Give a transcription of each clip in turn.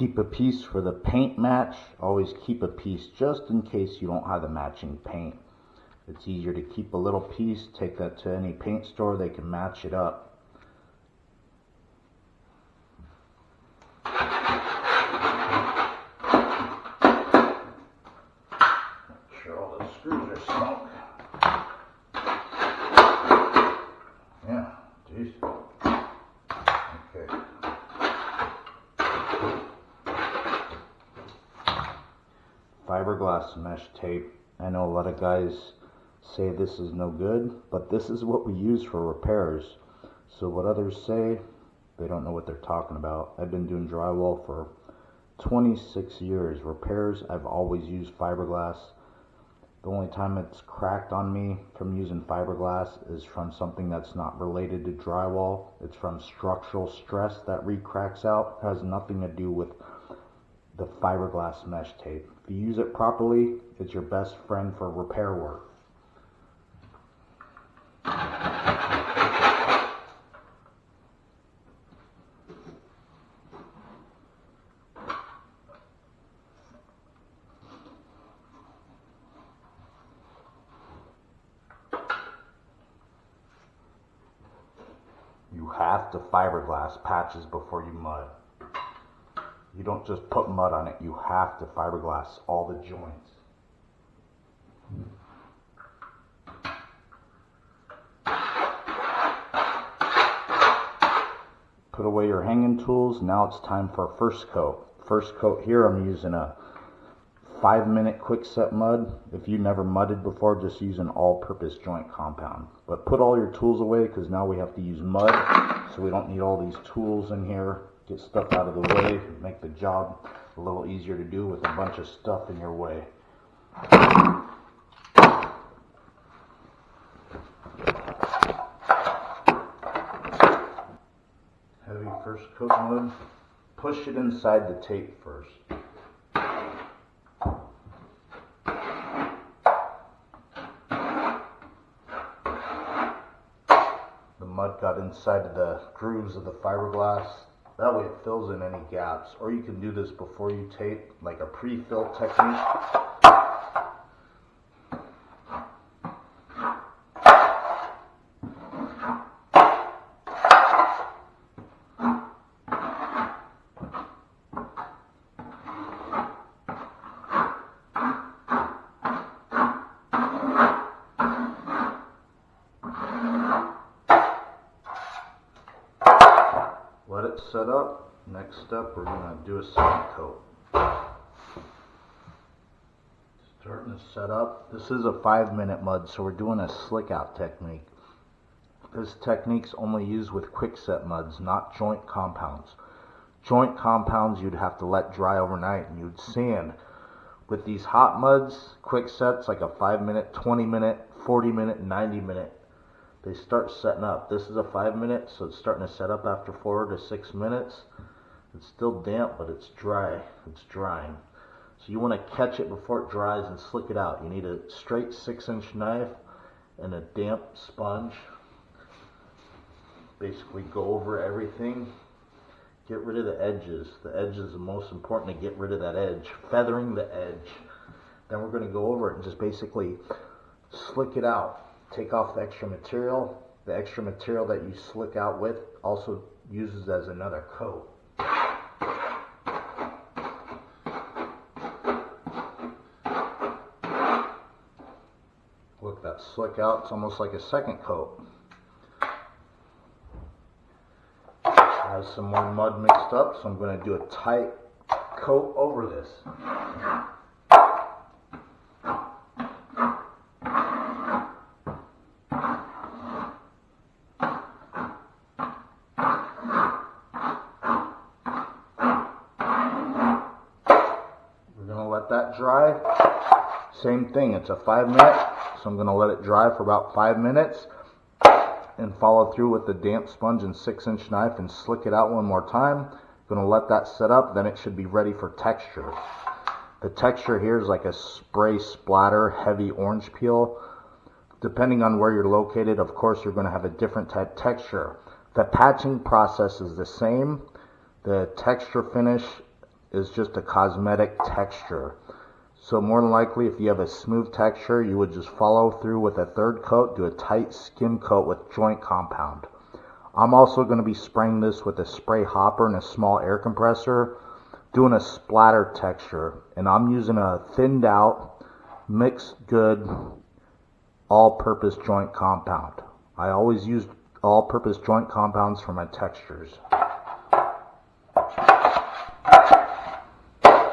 Keep a piece for the paint match. Always keep a piece just in case you don't have the matching paint. It's easier to keep a little piece, take that to any paint store, they can match it up. Make sure all the screws are snug. Yeah, geez. Okay. Fiberglass mesh tape. I know a lot of guys say this is no good, but this is what we use for repairs. So what others say, they don't know what they're talking about. I've been doing drywall for 26 years. Repairs, I've always used fiberglass. The only time it's cracked on me from using fiberglass is from something that's not related to drywall. It's from structural stress that re-cracks out. It has nothing to do with the fiberglass mesh tape. If you use it properly, it's your best friend for repair work. You have to fiberglass patches before you mud. You don't just put mud on it, you have to fiberglass all the joints. Put away your hanging tools. Now it's time for a first coat. First coat here, I'm using a 5-minute quick set mud. If you never mudded before, just use an all-purpose joint compound. But put all your tools away because now we have to use mud, so we don't need all these tools in here. Get stuff out of the way, make the job a little easier to do with a bunch of stuff in your way. Heavy first coat mud. Push it inside the tape first. The mud got inside of the grooves of the fiberglass. That way it fills in any gaps. Or you can do this before you tape, like a pre-fill technique. Let it set up. Next step, we're going to do a second coat. Starting to set up. This is a 5-minute mud, so we're doing a slick out technique. This technique's only used with quick set muds, not joint compounds. Joint compounds you'd have to let dry overnight and you'd sand. With these hot muds, quick sets like a 5-minute, 20-minute, 40-minute, 90-minute, they start setting up. This is a 5-minute, so it's starting to set up after 4 to 6 minutes. It's still damp, but it's dry. It's drying. So you want to catch it before it dries and slick it out. You need a straight 6-inch knife and a damp sponge. Basically go over everything. Get rid of the edges. The edge is the most important to get rid of that edge. Feathering the edge. Then we're going to go over it and just basically slick it out. Take off the extra material. The extra material that you slick out with also uses as another coat. Look, that slick out, it's almost like a second coat. I have some more mud mixed up, so I'm going to do a tight coat over this. That dry. Same thing, it's a 5-minute, so I'm going to let it dry for about 5 minutes and follow through with the damp sponge and 6-inch knife and slick it out one more time. Going to let that set up, then it should be ready for texture. The texture here is like a spray splatter, heavy orange peel. Depending on where you're located, of course, you're going to have a different type texture. The patching process is the same. The texture finish is just a cosmetic texture. So more than likely, if you have a smooth texture, you would just follow through with a third coat, do a tight skim coat with joint compound. I'm also going to be spraying this with a spray hopper and a small air compressor, doing a splatter texture. And I'm using a thinned out, mixed good, all-purpose joint compound. I always use all-purpose joint compounds for my textures.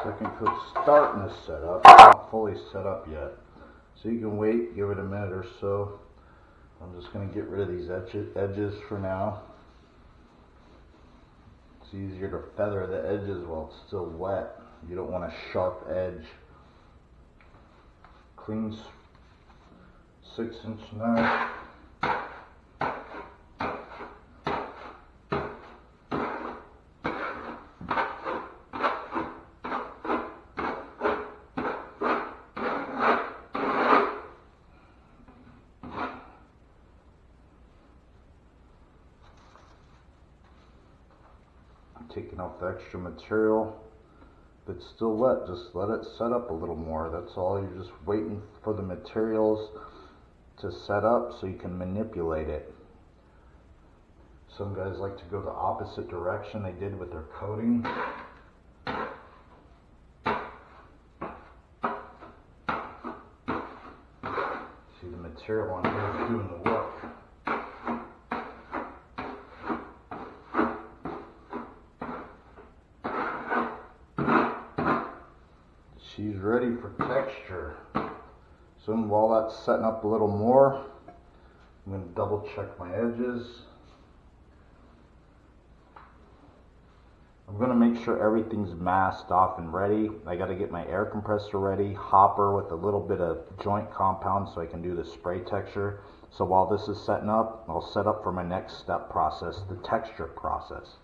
Second coat's starting to set up, not fully set up yet. So you can wait, give it a minute or so. I'm just going to get rid of these edges for now. It's easier to feather the edges while it's still wet. You don't want a sharp edge. Clean 6-inch knife. Taking off the extra material. If it's still wet, just let it set up a little more. That's all. You're just waiting for the materials to set up so you can manipulate it. Some guys like to go the opposite direction they did with their coating. See, the material on here is doing the work. She's ready for texture. So while that's setting up a little more, I'm going to double check my edges. I'm going to make sure everything's masked off and ready. I got to get my air compressor ready, hopper with a little bit of joint compound so I can do the spray texture. So while this is setting up, I'll set up for my next step process, the texture process.